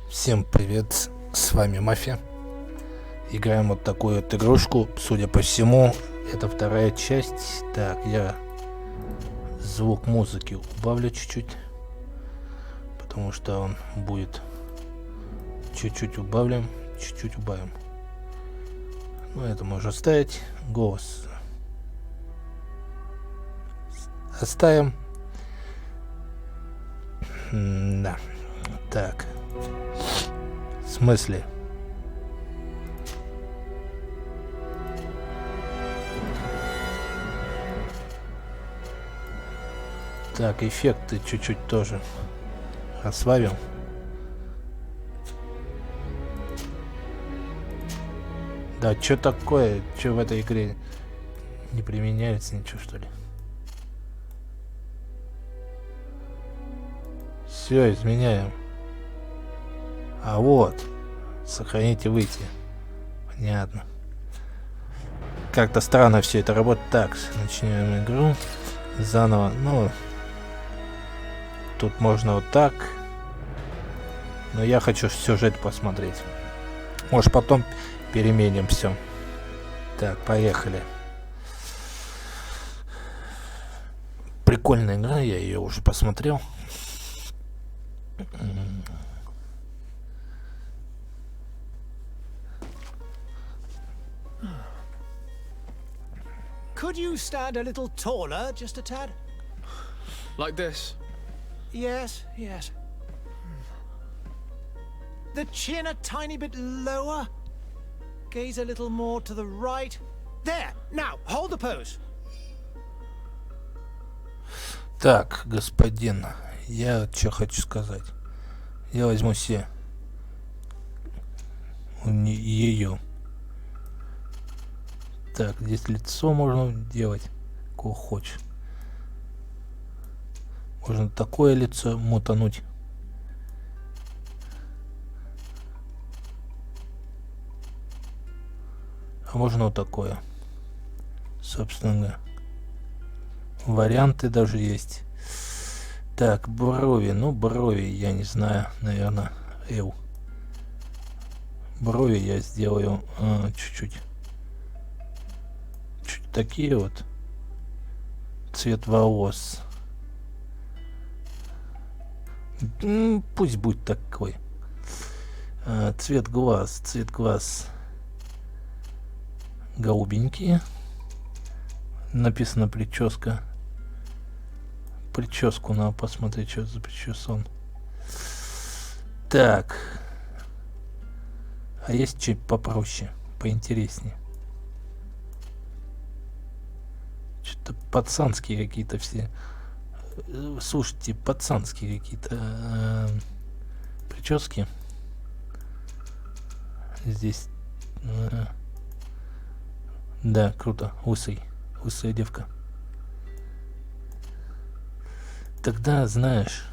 Всем привет, с вами Мафия. Играем вот такую вот игрушку. Судя по всему, это вторая часть. Так, я звук музыки убавлю чуть-чуть, потому что он будет чуть-чуть убавлен, чуть-чуть убавим. Ну, это можно оставить. Голос оставим. Да. Так. В смысле? Так, эффекты чуть-чуть тоже ослабим. Да, что такое? Что в этой игре не применяется ничего, что ли? Все, изменяем. А вот, сохранить и выйти. Понятно. Как-то странно все это работает. Так, начнем игру заново. Ну, тут можно вот так. Но я хочу сюжет посмотреть. Может, потом переменим все. Так, поехали. Прикольная игра, я ее уже посмотрел. Could you stand a little taller, just a tad? Like this? Yes, yes. The chin a tiny bit lower. Gaze a little more to the right. There! Now, hold the pose. Так, господин, я что хочу сказать. Я возьму себе ее. Так, здесь лицо можно делать, кого хочешь. Можно такое лицо мутануть. А можно вот такое. Собственно, варианты даже есть. Так, брови. Ну, брови, я не знаю, наверное, брови я сделаю чуть-чуть. Такие вот. Цвет волос. Пусть будет такой. Цвет глаз. Голубенькие. Написано прическа. Прическу надо посмотреть, что за причесон. Так. А есть чуть попроще, поинтереснее. Что-то пацанские какие-то все. Слушайте, пацанские какие-то прически. Здесь. Да, круто. Лысая девка. Тогда, знаешь...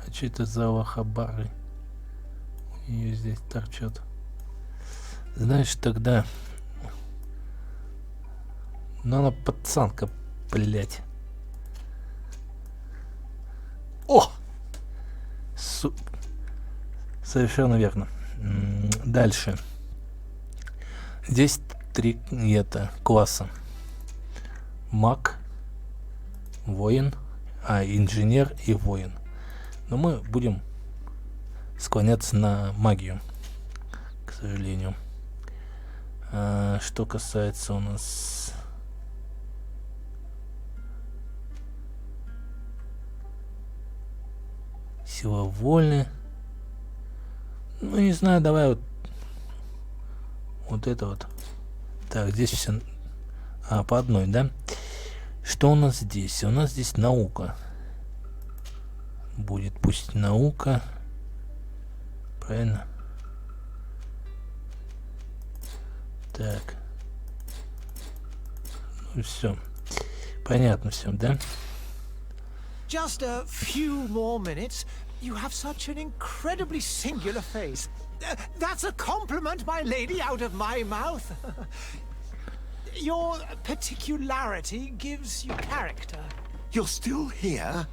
А что это за лохабары? У нее здесь торчат. Знаешь, тогда... Ну, она пацанка, блять. О! Совершенно верно. Дальше. Здесь 3 класса. Маг, воин, инженер и воин. Но мы будем склоняться на магию, к сожалению. Что касается у нас... Сила воли. Ну, не знаю, давай вот это вот. Так, здесь все... по одной, да? Что у нас здесь? У нас здесь наука. Будет пусть наука. Правильно? Так. Ну все. Понятно все, да? Just a few more minutes. You have such an incredibly singular face. That's a compliment, my lady, out of my mouth. Your particularity gives you character. You're still here?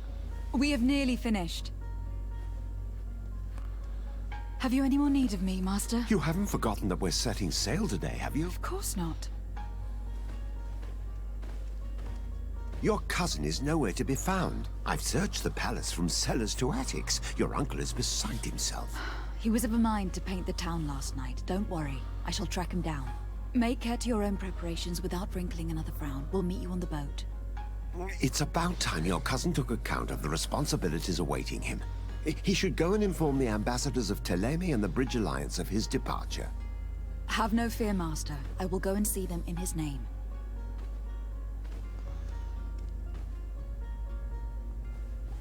We have nearly finished. Have you any more need of me, Master? You haven't forgotten that we're setting sail today, have you? Of course not. Your cousin is nowhere to be found. I've searched the palace from cellars to attics. Your uncle is beside himself. He was of a mind to paint the town last night. Don't worry. I shall track him down. Make care to your own preparations without wrinkling another frown. We'll meet you on the boat. It's about time your cousin took account of the responsibilities awaiting him. He should go and inform the ambassadors of Telemi and the Bridge Alliance of his departure. Have no fear, Master. I will go and see them in his name.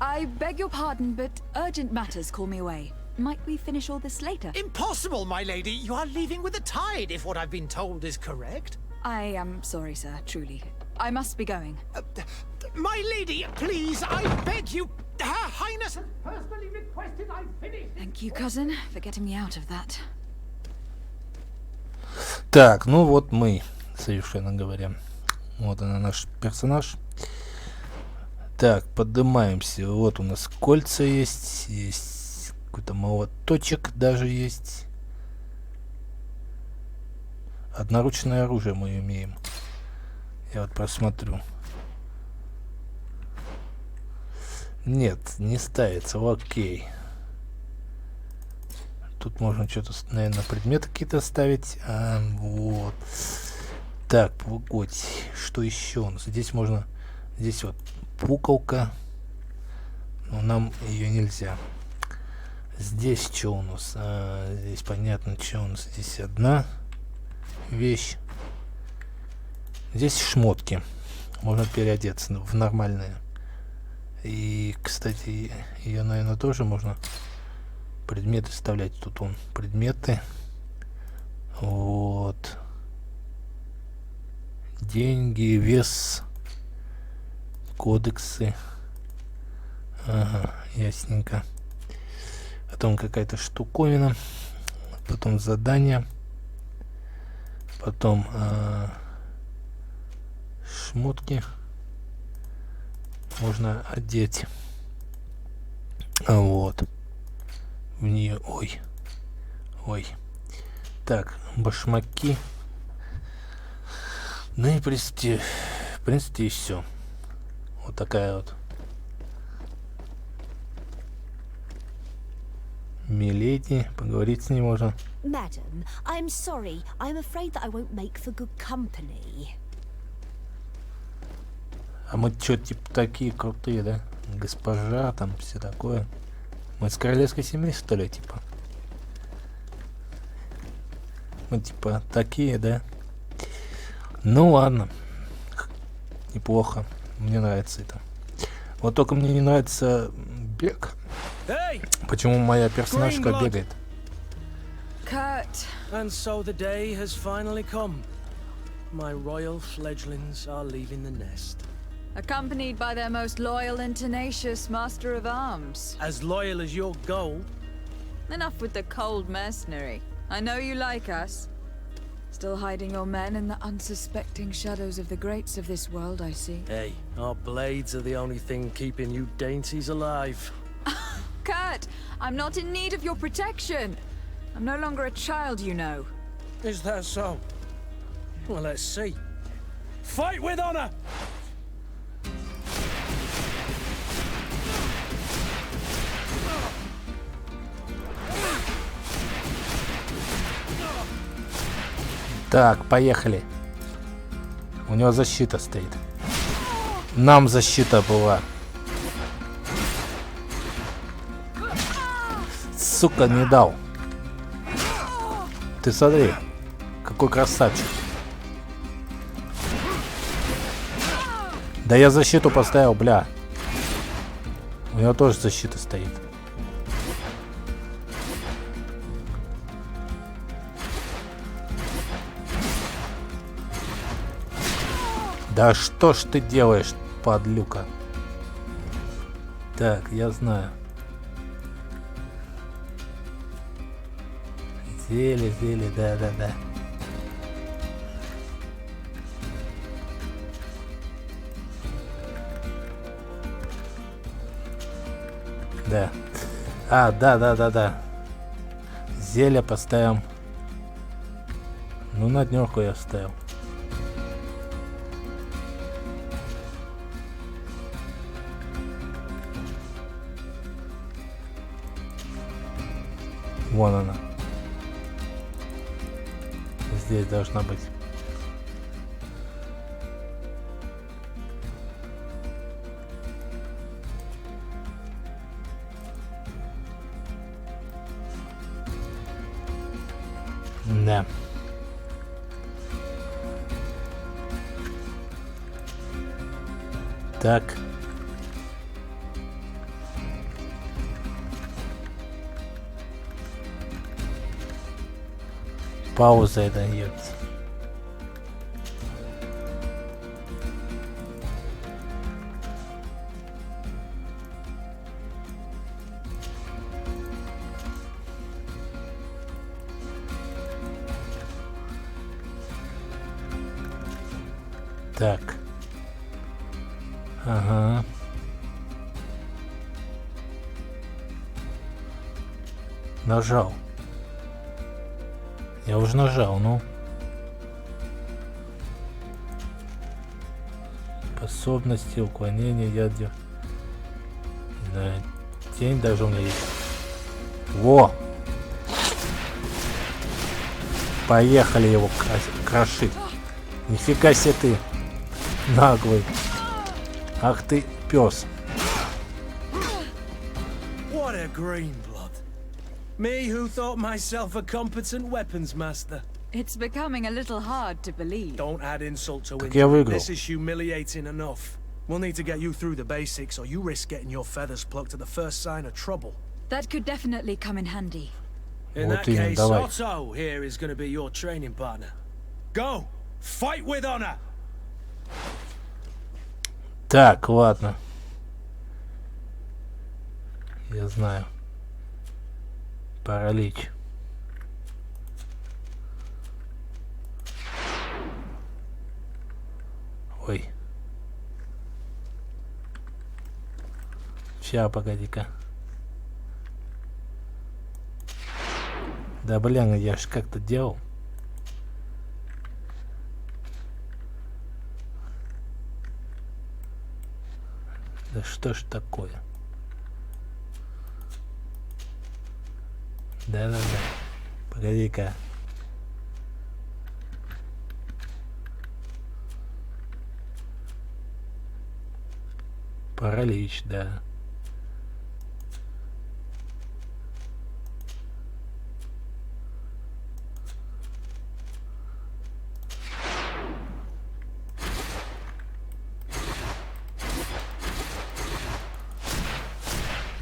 I beg your pardon, but urgent matters call me away. Might we finish all this later? Impossible, my lady. You are leaving with the tide, if what I've been told is correct. I am sorry, sir, truly. I must be going. My lady, please, I beg you. Her Highness has personally requested I finish. Thank you, cousin, for getting me out of that. Так, ну вот мы, совершенно говоря. Вот она, наш персонаж. Так, поднимаемся. Вот у нас кольца есть. Есть какой-то молоточек даже есть. Одноручное оружие мы имеем. Я вот просмотрю. Нет, не ставится. Окей. Тут можно что-то, наверное, предметы какие-то ставить. Вот. Так, погодь. Что еще у нас? Здесь можно... Здесь вот пуколка. Но нам ее нельзя. Здесь что у нас? Здесь понятно, что у нас. Здесь одна вещь. Здесь шмотки. Можно переодеться в нормальные. И, кстати, ее, наверное, тоже можно предметы вставлять. Тут вон предметы. Вот. Деньги, вес, кодексы. Ага, ясненько. Потом какая-то штуковина. Потом задание. Потом шмотки можно одеть. Вот. В нее. Ой. Ой. Так, башмаки. Ну и в принципе и все. Вот такая вот. Миледи, поговорить с ней можно. Madam, I'm sorry. I'm afraid that I won't make for good company. А мы чё, типа, такие крутые, да? Госпожа, там, все такое. Мы с королевской семьи, что ли, типа? Мы, типа, такие, да? Ну, ладно. Неплохо. Мне нравится это. Вот только мне не нравится бег. Почему моя персонажка бегает? Kurt. And so the day has finally come. My royal fledglings are leaving the nest. Accompanied by their most loyal and tenacious master of arms. As loyal as your gold. Enough with the cold mercenary. I know you like us. Still hiding your men in the unsuspecting shadows of the greats of this world, I see. Hey, our blades are the only thing keeping you dainties alive. Kurt, I'm not in need of your protection. I'm no longer a child, you know. Is that so? Well, let's see. Fight with honor! Так, поехали. У него защита стоит. Нам защита была. Сука, не дал. Ты смотри, какой красавчик. Да я защиту поставил, бля. У него тоже защита стоит. Да что ж ты делаешь, подлюка? Так, я знаю. Зели, да. Да. А, да. Зелье поставим. Ну, на днёрку я вставил. Вон она. Здесь должна быть. Да. Так. Пауза это дается. Так. Ага. Нажал. Я уже нажал, ну. Способности, уклонения, ядер. Да, тень даже у меня есть. Во! Поехали его крошить. Нифига себе ты. Наглый. Ах ты, пес. What a green blood. Me who thought myself a competent weapons master. It's becoming a little hard to believe. Don't add insult to Так я injury. выиграл. This is humiliating enough. We'll need to get you through the basics or you risk getting your feathers plucked at the first sign of trouble. That could definitely come in handy. In Вот that именно, case, давай. Otto here is going to be your training partner. Go! Fight with honor! Так, ладно. Я знаю. Паралич. Ой. Ща, погоди-ка. Да блин, я ж как-то делал. Да что ж такое? Да. Погоди-ка. Паралич, да.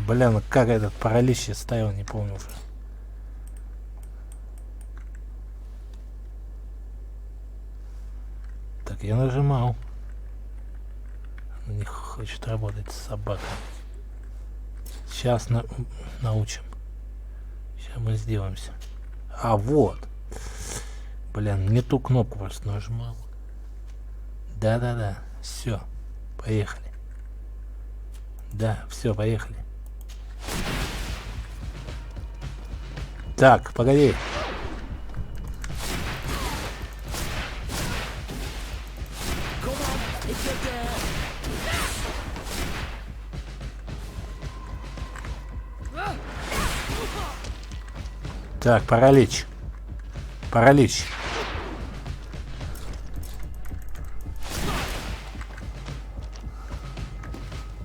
Блин, как этот паралич я ставил, не помню уже. Так, я нажимал. Не хочет работать собака. Сейчас научим. Сейчас мы сделаемся. А, вот. Блин, не ту кнопку просто нажимал. Да. Все. Поехали. Да, все, поехали. Так, погоди. Так, паралич. Паралич.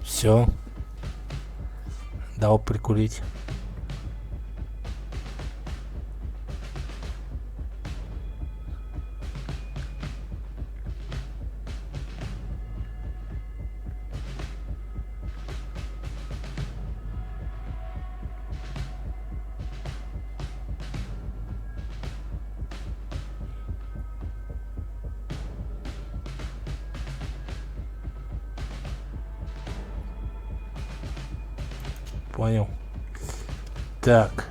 Все. Дал прикурить. Понял. Так.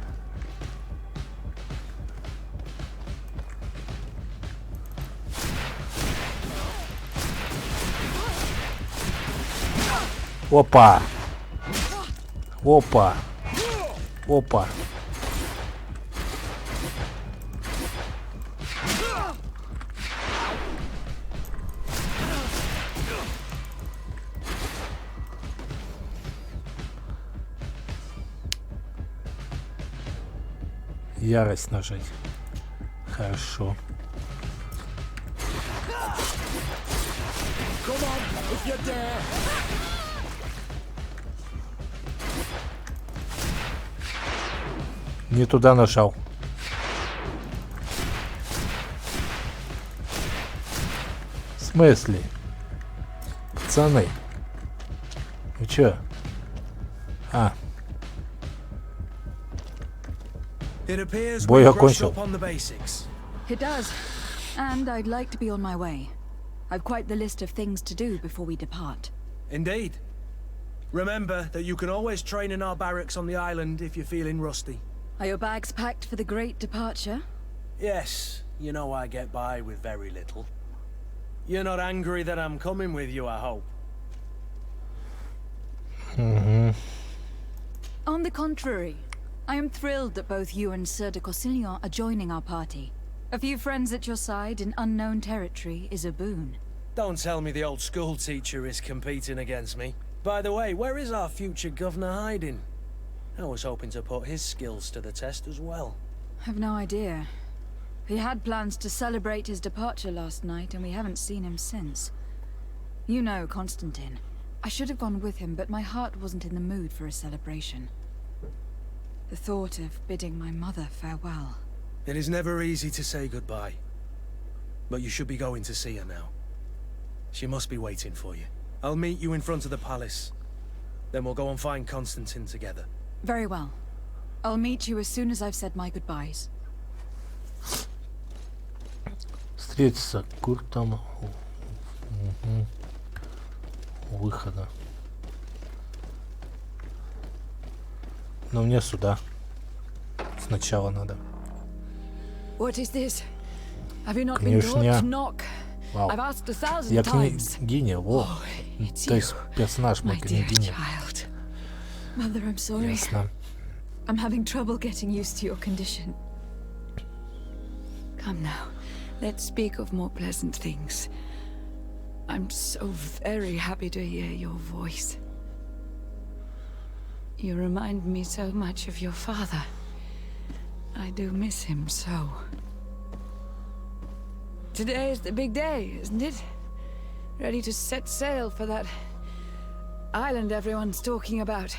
Опа. Опа. Опа. Ярость нажать. Хорошо. Не туда нажал. В смысле? Пацаны. Вы чё? А. Бой окончил. It does. And I'd like to be on my way. I've quite the list of things to do before we depart. Indeed. Remember that you can always train in our barracks on the island if you're feeling rusty. Are your bags packed for the great departure? Yes, you know I get by with very little. You're not angry that I'm coming with you, I hope. On the contrary, I am thrilled that both you and Sir de Corsillon are joining our party. A few friends at your side in unknown territory is a boon. Don't tell me the old school teacher is competing against me. By the way, where is our future governor hiding? I was hoping to put his skills to the test as well. I've no idea. He had plans to celebrate his departure last night, and we haven't seen him since. You know Constantine. I should have gone with him, but my heart wasn't in the mood for a celebration. The thought of bidding my mother farewell. It is never easy to say goodbye. But you should be going to see her now. She must be waiting for you. I'll meet you in front of the palace. Then we'll go and find Constantine together. Very well. I'll meet you as soon as I've said my goodbyes. Встретиться. Курт там у выхода. Но мне сюда. Сначала надо. What is this? Have you not been taught to knock? Вау. I've asked 1,000 Я times. княгиня, во. То есть персонаж мой княгиня. Mother, I'm sorry. Ясно. I'm having trouble getting used to your condition. Come now, let's speak of more pleasant things. I'm so very happy to hear your voice. You remind me so much of your father. I do miss him so. Today is the big day, isn't it? Ready to set sail for that island everyone's talking about.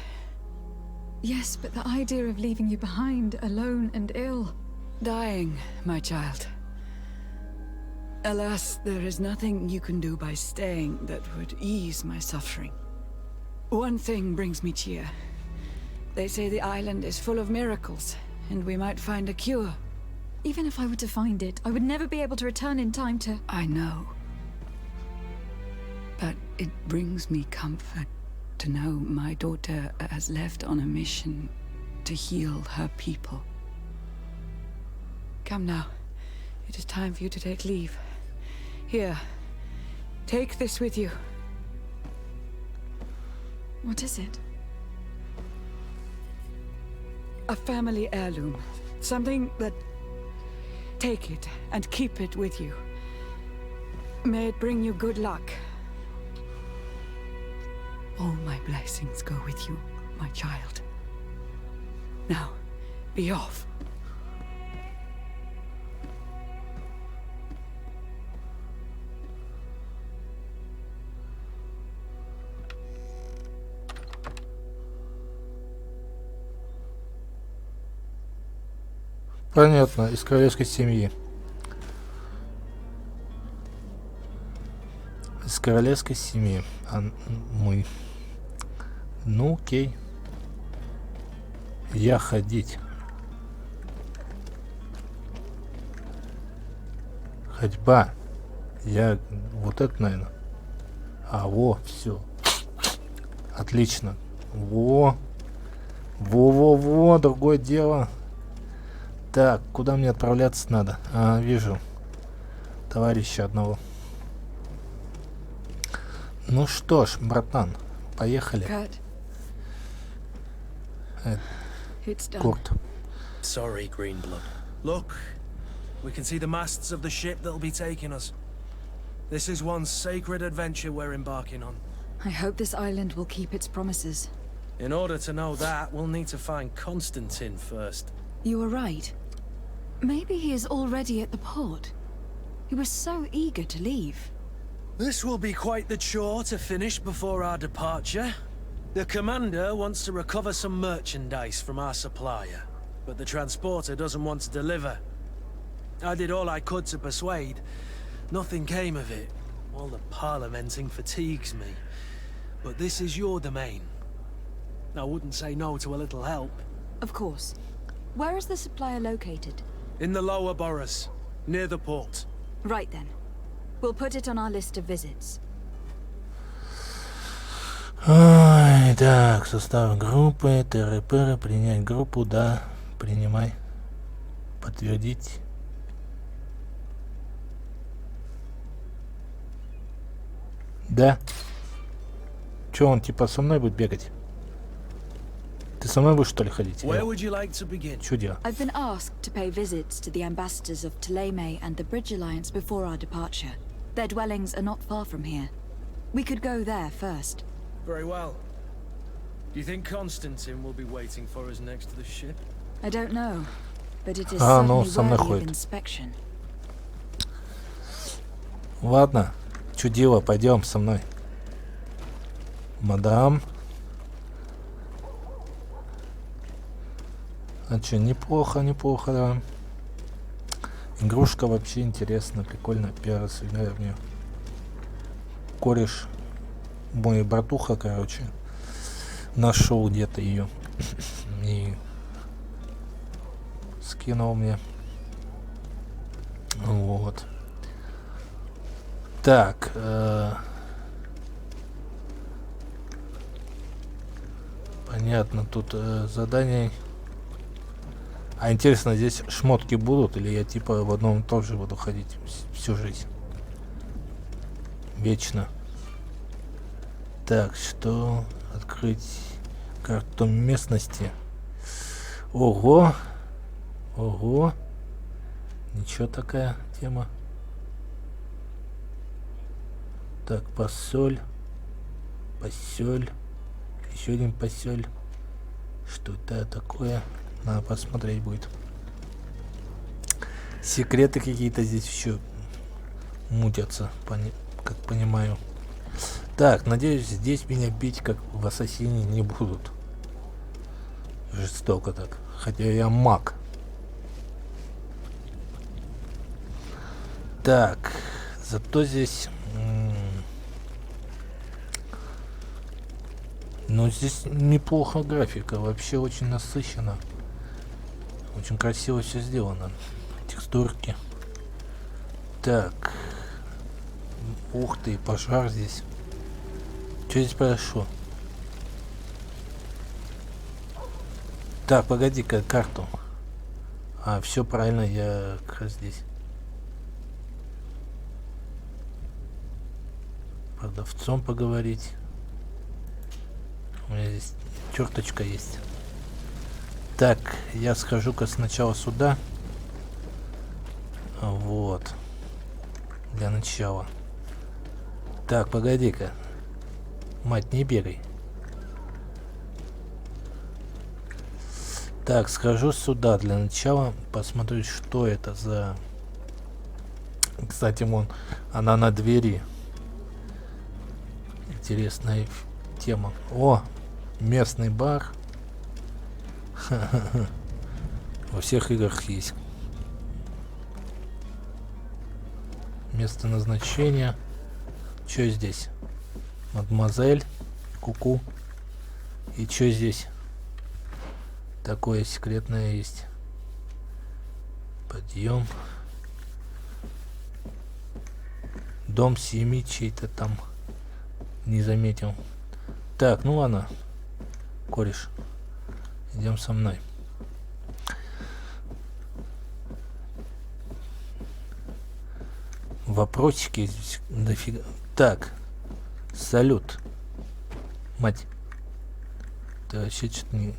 Yes, but the idea of leaving you behind, alone and ill. Dying, my child. Alas, there is nothing you can do by staying that would ease my suffering. One thing brings me cheer. They say the island is full of miracles, and we might find a cure. Even if I were to find it, I would never be able to return in time to... I know. But it brings me comfort to know my daughter has left on a mission to heal her people. Come now. It is time for you to take leave. Here. Take this with you. What is it? A family heirloom. Something that... Take it and keep it with you. May it bring you good luck. All my blessings go with you, my child. Now, be off. Понятно, из королевской семьи. Из королевской семьи. А мы. Ну, окей. Я ходить. Ходьба. Я вот это, наверное. А, во, все. Отлично. Во. Во-во-во, другое дело. Так, куда мне отправляться надо? А, вижу. Товарища одного. Ну что ж, братан, поехали. Kurt, It's done. Курт. Sorry, Greenblood. Look, we can see the masts of the ship that'll be taking us. This is one sacred adventure we're embarking on. I hope this island will keep its promises. In order to know that, we'll need to find Constantine first. You were right. Maybe he is already at the port. He was so eager to leave. This will be quite the chore to finish before our departure. The commander wants to recover some merchandise from our supplier, but the transporter doesn't want to deliver. I did all I could to persuade. Nothing came of it. All the parliamenting fatigues me. But this is your domain. I wouldn't say no to a little help. Of course. Where is the supplier located? In the lower boroughs, near the port. Right then. We'll put it on our list of visits. Ой, так, состав группы, ТРП, принять группу, да, принимай. Подтвердить. Да. Чё, он типа со мной будет бегать? Ты со мной будешь, что ли, ходить? Where would you like to begin? Чё делать? I've been asked to pay visits to the ambassadors of Ptolemy and the Bridge Alliance before our departure. Their dwellings are not far from here. We could go there first. Very well. Do you think Constantine will be waiting for us next to the ship? I don't know, but it is ну, certainly со мной worthy of ходит. inspection. Ладно, чудило, пойдем со мной. Мадам. А чё, неплохо, неплохо, да. Игрушка вообще интересная, прикольно. Первый раз играю в нее. Кореш, мой братуха, короче, нашел где-то ее и скинул мне. Вот. Так. Понятно, тут задание. А интересно, здесь шмотки будут, или я типа в одном и том же буду ходить всю жизнь? Вечно. Так, что? Открыть карту местности. Ого! Ого! Ничего, такая тема. Так, посоль. Посёль. Еще один посёль. Что это такое? Надо посмотреть будет. Секреты какие-то здесь еще мутятся, как понимаю. Так, надеюсь, здесь меня бить, как в Ассасине, не будут. Жестоко так. Хотя я маг. Так, зато здесь... Ну, здесь неплохо графика. Вообще очень насыщенно. Очень красиво все сделано. Текстурки. Так. Ух ты, пожар здесь. Что здесь произошло? Так, погоди-ка, карту. А, все правильно, я как раз здесь. Продавцом поговорить. У меня здесь черточка есть. Так, я схожу-ка сначала сюда. Вот. Для начала. Так, погоди-ка. Мать, не бегай. Так, схожу сюда для начала. Посмотрю, что это за... Кстати, вон, она на двери. Интересная тема. О, местный бар. Во всех играх есть. Место назначения. Что здесь? Мадемуазель. Куку. И что здесь? Такое секретное есть. Подъем. Дом семьи чей-то там. Не заметил. Так, ну ладно. Кореш. Идем со мной. Вопросики здесь дофига. Так. Салют. Мать. Ты вообще что-то не...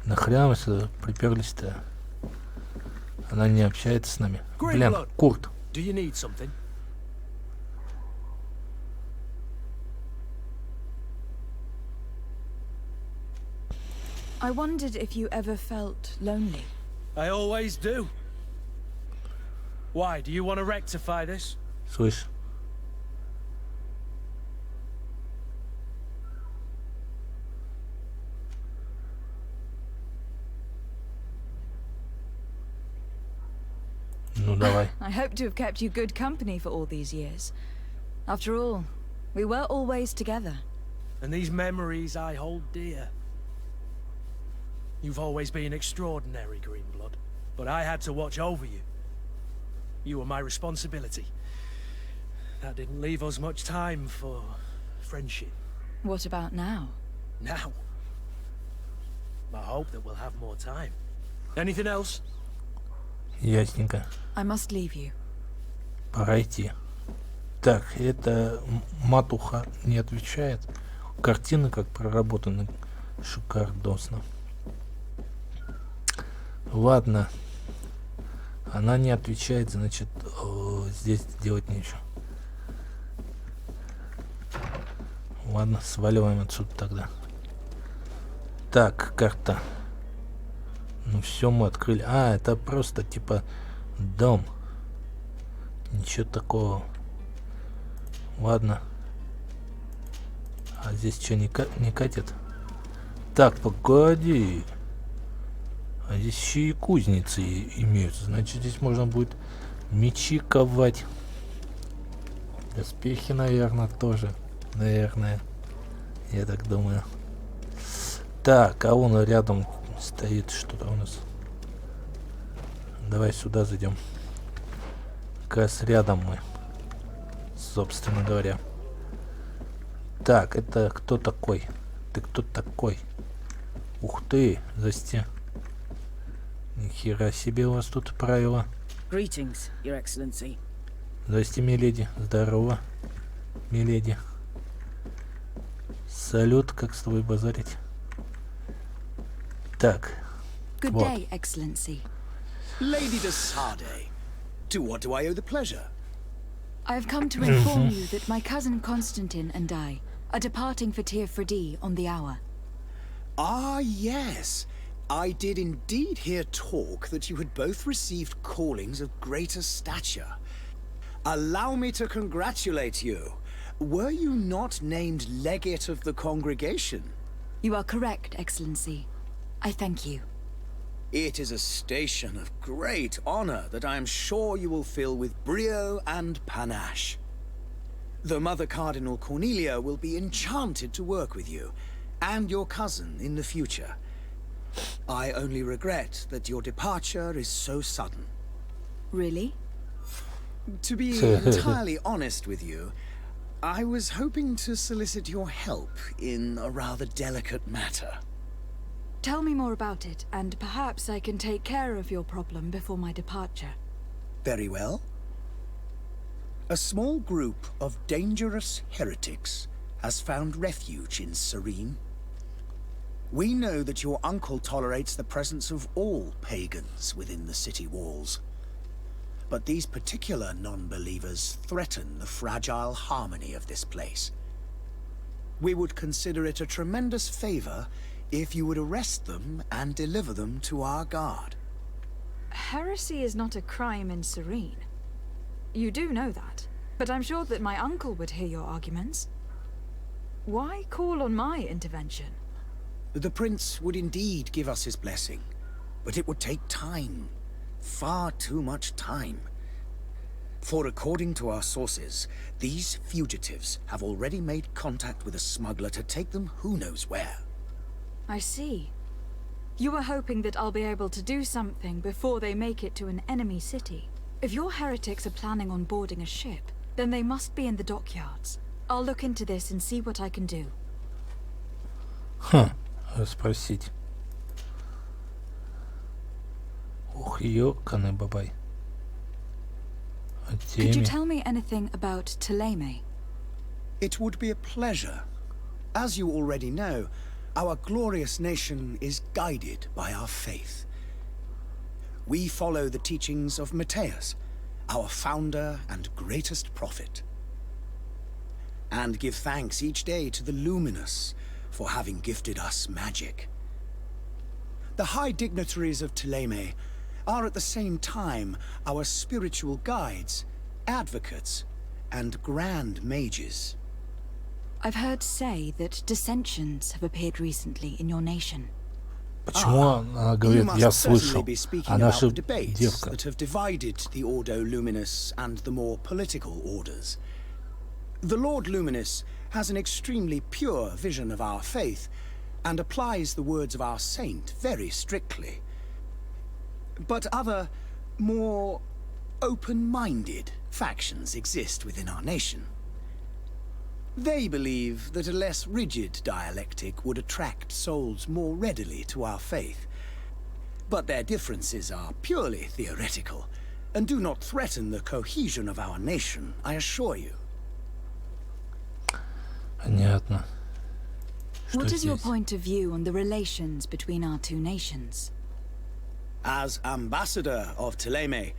Нахрена мы сюда приперлись-то? Она не общается с нами. Блин, Курт. Do you need something? I wondered if you ever felt lonely. I always do. Why, do you want to rectify this? Слышь. Ну давай. I hope to have kept you good company for all these years. After all, we were always together. And these memories I hold dear. You've always been extraordinary, Greenblood, but I had to watch over you. You were my responsibility. That didn't leave us much time for friendship. What about now? Now, I hope that we'll have more time. Anything else? Ясненько. I must leave you. Пора идти. Так, это матуха не отвечает. Картины как проработаны шикардосно. Ладно. Она не отвечает, значит, здесь делать нечего. Ладно, сваливаем отсюда тогда. Так, карта. Ну все, мы открыли. А, это просто типа дом. Ничего такого. Ладно. А здесь что, не катит? Так, погоди. А здесь еще и кузницы имеются. Значит, здесь можно будет мечи ковать. Доспехи, наверное, тоже. Наверное. Я так думаю. Так, а он рядом стоит что-то у нас. Давай сюда зайдем. Как раз рядом мы. Собственно говоря. Так, это кто такой? Ты кто такой? Ух ты, здрасте. Нихера себе у вас тут правила. Greetings, Your Excellency. Здрасте, миледи. Здорово, миледи. Салют, как с тобой базарить? Так. Good вот. day, Excellency. Lady de Sardet, to what do I owe the pleasure? I have come to inform you that my cousin Constantine and I are departing for Tir Freddy on the hour. Ah, yes. I did indeed hear talk that you had both received callings of greater stature. Allow me to congratulate you. Were you not named legate of the congregation? You are correct, Excellency. I thank you. It is a station of great honor that I am sure you will fill with brio and panache. The Mother Cardinal Cornelia will be enchanted to work with you, and your cousin in the future. I only regret that your departure is so sudden. Really? To be entirely honest with you, I was hoping to solicit your help in a rather delicate matter. Tell me more about it, and perhaps I can take care of your problem before my departure. Very well. A small group of dangerous heretics has found refuge in Serene. We know that your uncle tolerates the presence of all pagans within the city walls. But these particular non-believers threaten the fragile harmony of this place. We would consider it a tremendous favor if you would arrest them and deliver them to our guard. Heresy is not a crime in Serene. You do know that, but I'm sure that my uncle would hear your arguments. Why call on my intervention? The prince would indeed give us his blessing, but it would take time. Far too much time. For according to our sources, these fugitives have already made contact with a smuggler to take them who knows where. I see. You were hoping that I'll be able to do something before they make it to an enemy city. If your heretics are planning on boarding a ship, then they must be in the dockyards. I'll look into this and see what I can do. Спросить. Ух, ёканый бабай. Could you tell me anything about Thélème? It would be a pleasure. As you already know, our glorious nation is guided by our faith. We follow the teachings of Matthias, our founder and greatest prophet, and give thanks each day to the Luminous for having gifted us magic. The high dignitaries of Thélème are at the same time our spiritual guides, advocates, and grand mages. I've heard say that dissensions have appeared recently in your nation. Почему она You говорит, я must certainly слышал? be speaking Она about же the debates девка. that have divided the Ordo Luminous and the more political orders. The Lord Luminous has an extremely pure vision of our faith and applies the words of our saint very strictly. But other, more open-minded factions exist within our nation. They believe that a less rigid dialectic would attract souls more readily to our faith. But their differences are purely theoretical and do not threaten the cohesion of our nation, I assure you. Понятно. What Что is your здесь? point of view on the relations between our two nations? As ambassador of Thélème,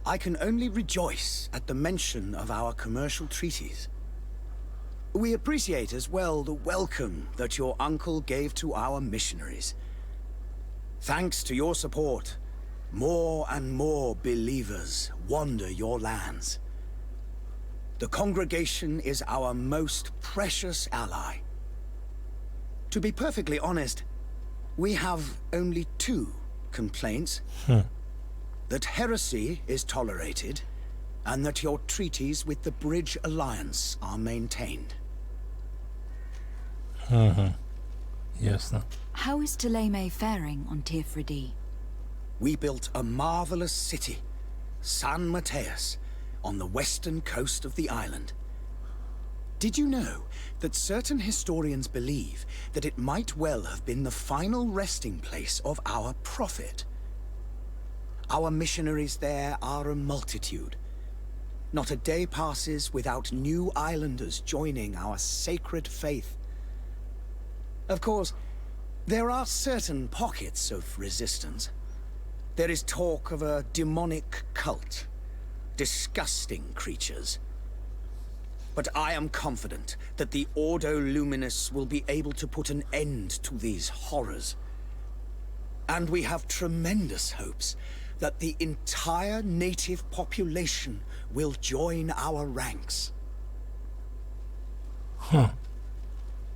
I can only rejoice at the mention of our commercial treaties. We appreciate as well the welcome that your uncle gave to our missionaries. Thanks to your support, more and more believers wander your lands. The congregation is our most precious ally. To be perfectly honest, we have only two complaints. That heresy is tolerated, and that your treaties with the Bridge Alliance are maintained. Ясно. How is Thélème faring on Tirfredi? We built a marvelous city, San Matthias, on the western coast of the island. Did you know that certain historians believe that it might well have been the final resting place of our prophet? Our missionaries there are a multitude. Not a day passes without new islanders joining our sacred faith. Of course, there are certain pockets of resistance. There is talk of a demonic cult, disgusting creatures. But I am confident that the Ordo Luminous will be able to put an end to these horrors. And we have tremendous hopes that the entire native population will join our ranks.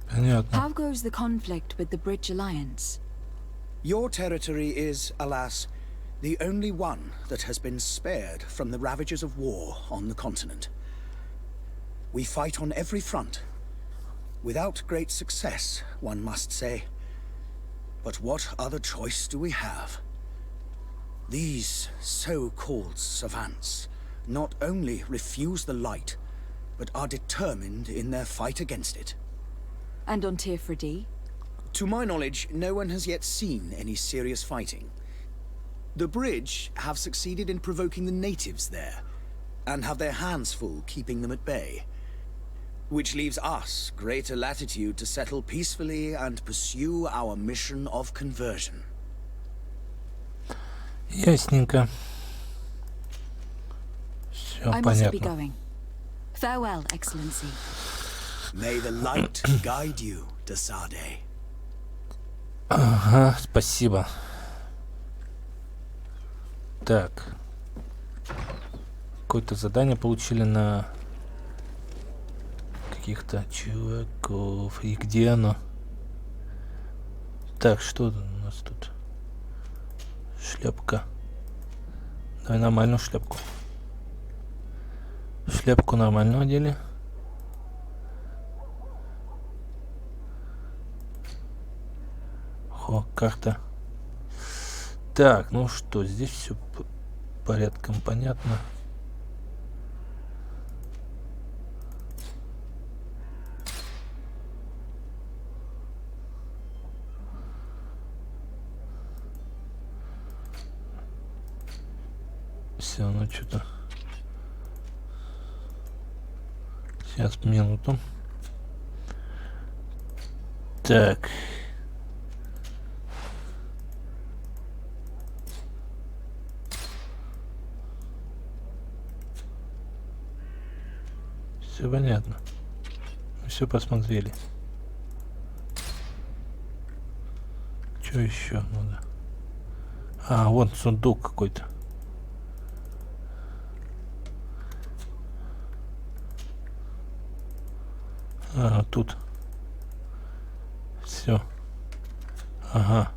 Понятно. How goes the conflict with the Bridge Alliance? Your territory is, alas, the only one that has been spared from the ravages of war on the continent. We fight on every front, without great success, one must say. But what other choice do we have? These so-called savants not only refuse the light, but are determined in their fight against it. And on Tirfredi? To my knowledge, no one has yet seen any serious fighting. The Bridge have succeeded in provoking the natives there, and have their hands full keeping them at bay. Which leaves us greater latitude to settle peacefully and pursue our mission of conversion. Ясненько. Все I must be понятно. going. Farewell, Excellency. May the light guide you, Desade. Ага, спасибо. Так. Какое-то задание получили на каких-то чуваков. И где оно? Так, что у нас тут? Шляпка. Давай нормальную шляпку. Шляпку нормально одели. О, карта. Так, ну что, здесь все порядком понятно. Все, ну что-то. Сейчас, минуту. Так. Все понятно. Все посмотрели. Что еще надо? А, вон сундук какой-то. А, тут. Все. Ага.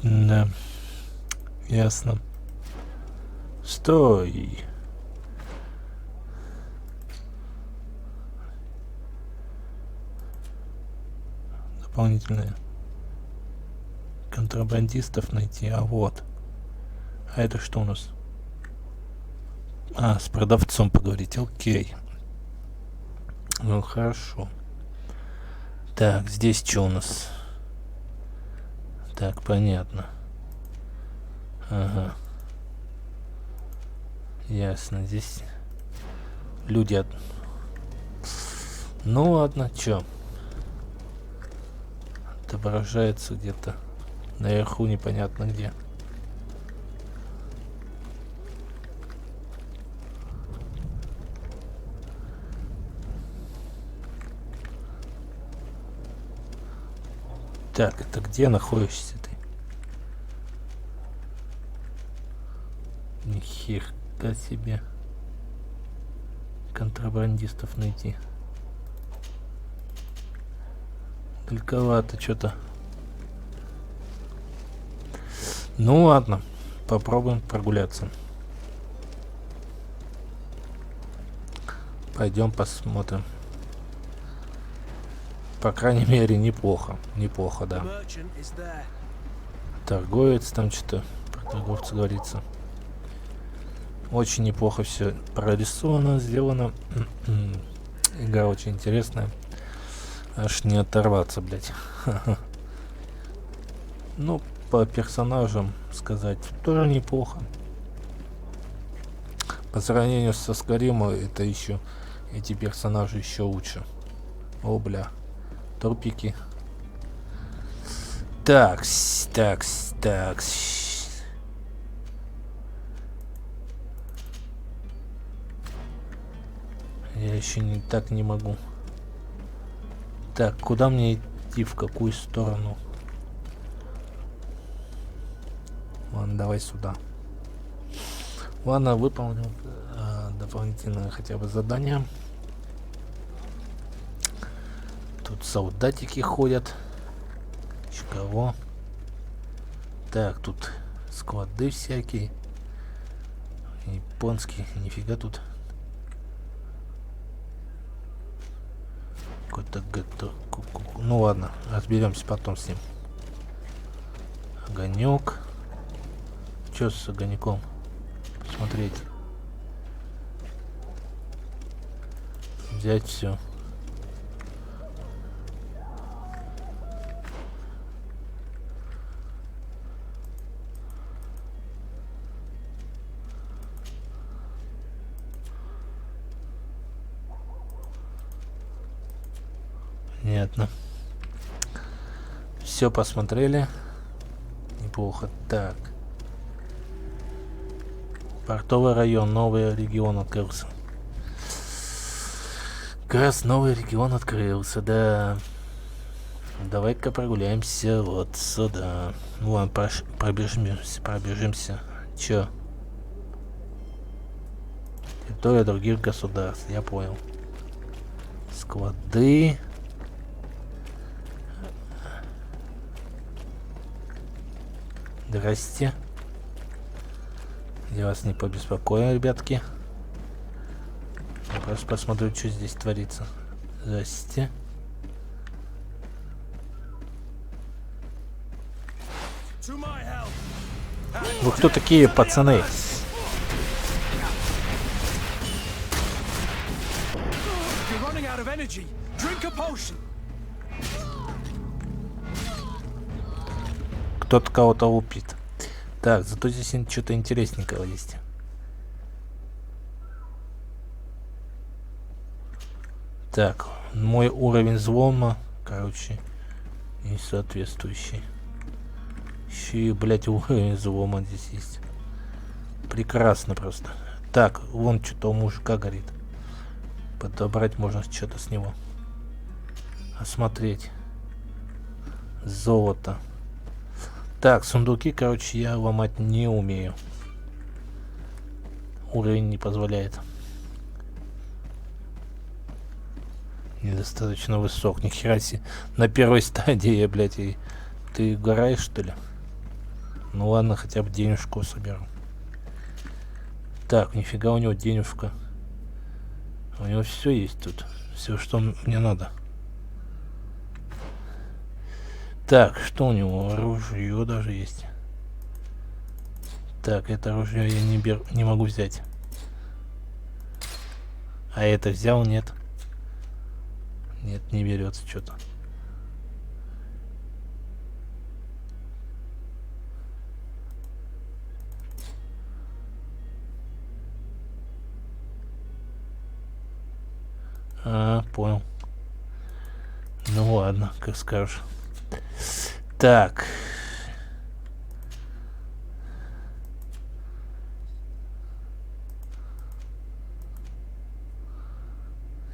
Да. Ясно. Стой. Дополнительные. Контрабандистов найти. А вот. А это что у нас? А, с продавцом поговорить. Окей. Ну, хорошо. Так, здесь что у нас? Так, понятно. Ага. Ясно, здесь люди от... Ну ладно, чё? Отображается где-то наверху, непонятно где. Так, это где находишься ты? Нихера себе. Контрабандистов найти. Далековато что-то. Ну ладно, попробуем прогуляться. Пойдем посмотрим. По крайней мере, неплохо. Неплохо, да. Торговец, там что-то про торговца говорится. Очень неплохо все прорисовано, сделано. Игра очень интересная. Аж не оторваться, блядь. Ну, по персонажам сказать, тоже неплохо. По сравнению со Скаримом, это еще... Эти персонажи еще лучше. О, бля. Трупики. Такс. Я еще так не могу. Так, куда мне идти, в какую сторону? Ладно, давай сюда. Ладно, выполним дополнительное хотя бы задание. Тут солдатики ходят. Кого? Так, тут склады всякие. Японские. Нифига тут. Какой-то ну ладно, разберемся потом с ним. Огонек. Че с огоньком? Посмотреть. Взять все. Понятно. Все посмотрели. Неплохо. Так. Портовый район, новый регион открылся. Как раз новый регион открылся, да. Давай-ка прогуляемся вот сюда. Ну ладно, пробежимся. Чё? Территория других государств, я понял. Склады. Здрасте. Я вас не побеспокою, ребятки. Я просто посмотрю, что здесь творится. Здрасте. Вы кто такие, пацаны? Кто-то кого-то лупит. Так, зато здесь что-то интересненького есть. Так, мой уровень взлома, короче, несоответствующий. Еще и, блядь, уровень взлома здесь есть. Прекрасно просто. Так, вон что-то у мужика горит. Подобрать можно что-то с него. Осмотреть. Золото. Так, сундуки, короче, я ломать не умею. Уровень не позволяет. Недостаточно высок. Нихера себе. На первой стадии, блядь, и ты угораешь, что ли? Ну ладно, хотя бы денежку соберу. Так, нифига у него денежка. У него все есть тут. Все, что мне надо. Так, что у него? Оружие даже есть. Так, это оружие я не могу взять. А это взял? Нет. Нет, не берется что-то. А, понял. Ну ладно, как скажешь. Так.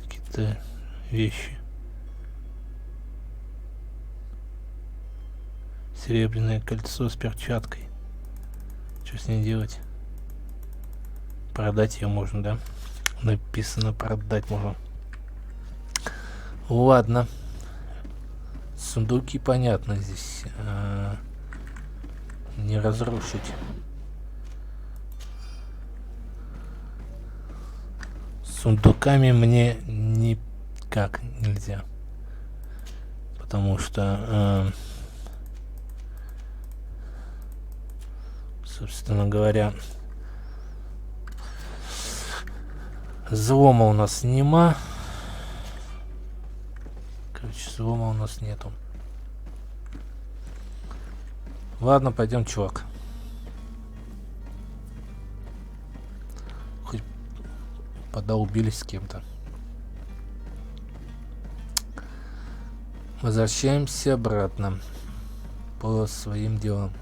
Какие-то вещи. Серебряное кольцо с перчаткой. Что с ней делать? Продать ее можно, да? Написано, продать можно. Ладно. Сундуки, понятно, здесь не разрушить. С сундуками мне никак нельзя. Потому что, собственно говоря, взлома у нас нема. Короче, взлома у нас нету. Ладно, пойдем, чувак. Хоть подолбились с кем-то. Возвращаемся обратно по своим делам.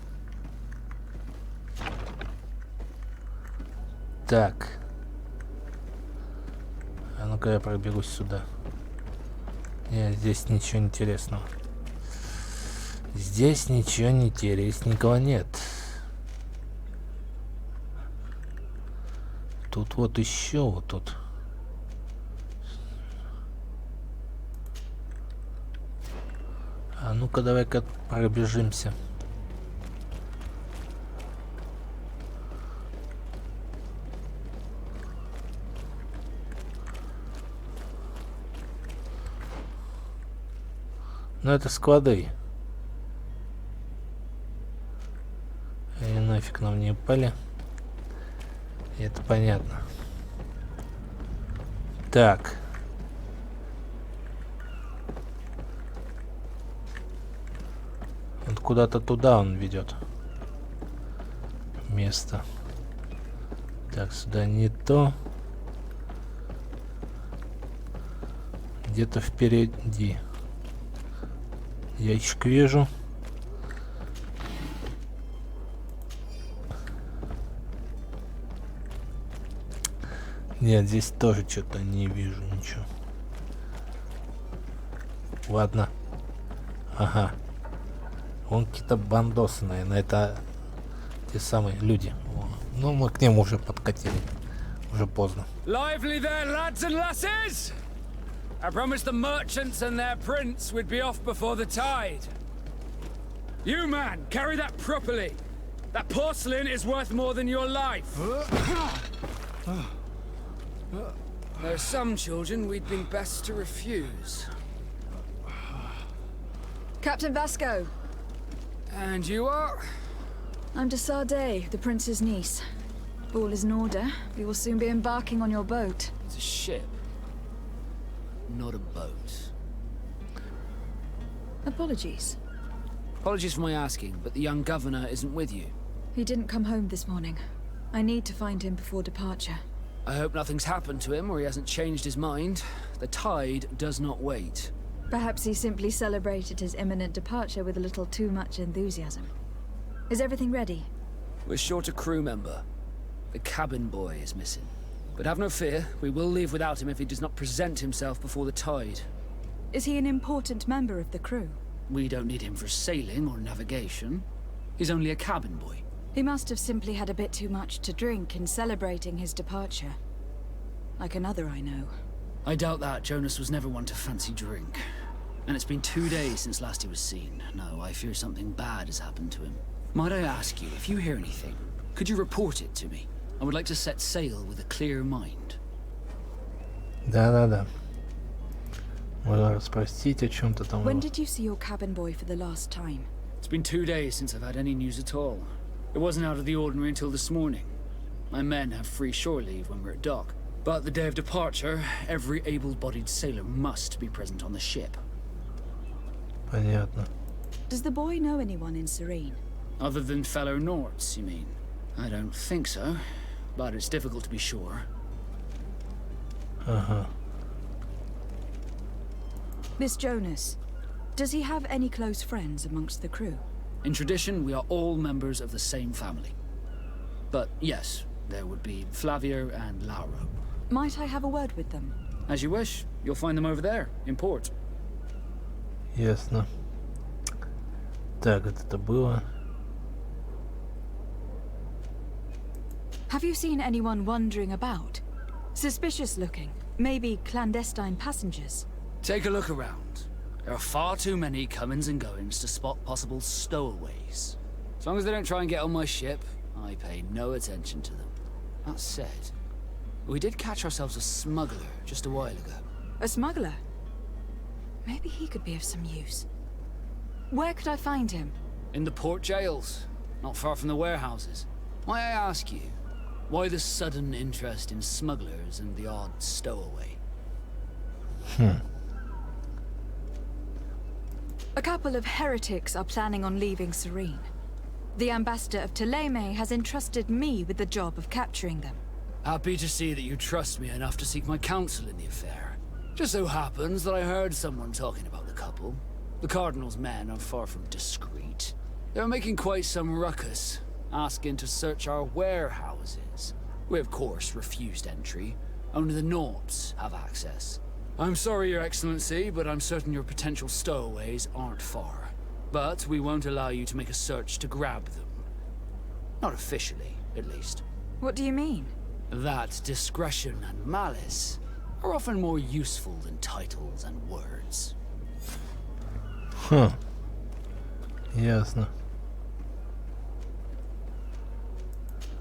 Так. А ну-ка я пробегусь сюда. Нет, здесь ничего интересного. Здесь ничего интересненького нет. Тут вот еще вот тут. А ну-ка давай-ка пробежимся. Ну это склады. И нафиг нам не упали. И это понятно. Так. Вот куда-то туда он ведет. Место. Так, сюда не то. Где-то впереди. Яичко вижу. Нет, здесь тоже что-то не вижу ничего. Ладно. Ага. Вон какие-то бандосы, наверное. Это те самые люди. О, ну, мы к ним уже подкатили. Уже поздно. Lively there, lads and lasses! I promised the merchants and their prince we'd be off before the tide. You, man, carry that properly. That porcelain is worth more than your life. There are some children we'd been best to refuse. Captain Vasco. And you are? I'm de Sade, the prince's niece. All is in order. We will soon be embarking on your boat. It's a ship, not a boat. Apologies. Apologies for my asking, but the young governor isn't with you. He didn't come home this morning. I need to find him before departure. I hope nothing's happened to him or he hasn't changed his mind. The tide does not wait. Perhaps he simply celebrated his imminent departure with a little too much enthusiasm. Is everything ready? We're short a crew member. The cabin boy is missing. But have no fear, we will leave without him if he does not present himself before the tide. Is he an important member of the crew? We don't need him for sailing or navigation. He's only a cabin boy. He must have simply had a bit too much to drink in celebrating his departure. Like another I know. I doubt that. Jonas was never one to fancy drink. And it's been 2 days since last he was seen. No, I fear something bad has happened to him. Might I ask you, if you hear anything, could you report it to me? I would like to set sail with a clear mind. Да-да-да. Можно расспросить о чем-то там. When did you see your cabin boy for the last time? It's been 2 days since I've had any news at all. It wasn't out of the ordinary until this morning. My men have free shore leave when we're at dock. But the day of departure, every able-bodied sailor must be present on the ship. Понятно. Does the boy know anyone in Serene? Other than fellow Norts, you mean? I don't think so, but it's difficult to be sure. Ага. Miss Jonas, does he have any close friends amongst the crew? In tradition, we are all members of the same family. But yes, there would be Flavio and Lauro. Might I have a word with them? As you wish. You'll find them over there, in port. Ясно. Так, это было. Have you seen anyone wandering about? Suspicious looking. Maybe clandestine passengers. Take a look around. There are far too many comings and goings to spot possible stowaways. As long as they don't try and get on my ship, I pay no attention to them. That said, we did catch ourselves a smuggler just a while ago. A smuggler? Maybe he could be of some use. Where could I find him? In the port jails, not far from the warehouses. May I ask you, why the sudden interest in smugglers and the odd stowaway? A couple of heretics are planning on leaving Serene. The ambassador of Thélème has entrusted me with the job of capturing them. Happy to see that you trust me enough to seek my counsel in the affair. Just so happens that I heard someone talking about the couple. The Cardinal's men are far from discreet. They're making quite some ruckus, asking to search our warehouses. We of course refused entry. Only the Norts have access. I'm sorry, Your Excellency, but I'm certain your potential stowaways aren't far. But we won't allow you to make a search to grab them. Not officially, at least. What do you mean? That discretion and malice are often more useful than titles and words. Ясно.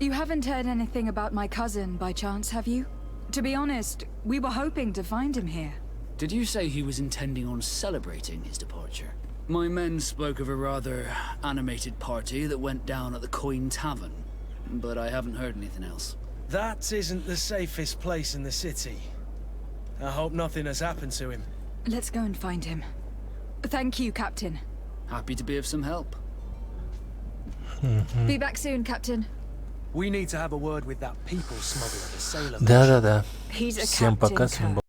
You haven't heard anything about my cousin by chance, have you? To be honest, we were hoping to find him here. Did you say he was intending on celebrating his departure? My men spoke of a rather animated party that went down at the Coin Tavern, but I haven't heard anything else. That isn't the safest place in the city. I hope nothing has happened to him. Let's go and find him. Thank you, Captain. Happy to be of some help. Be back soon, Captain. We need to have a word with that people smuggler, the sailor. Да-да-да. He's a Всем captain, пока, с вами был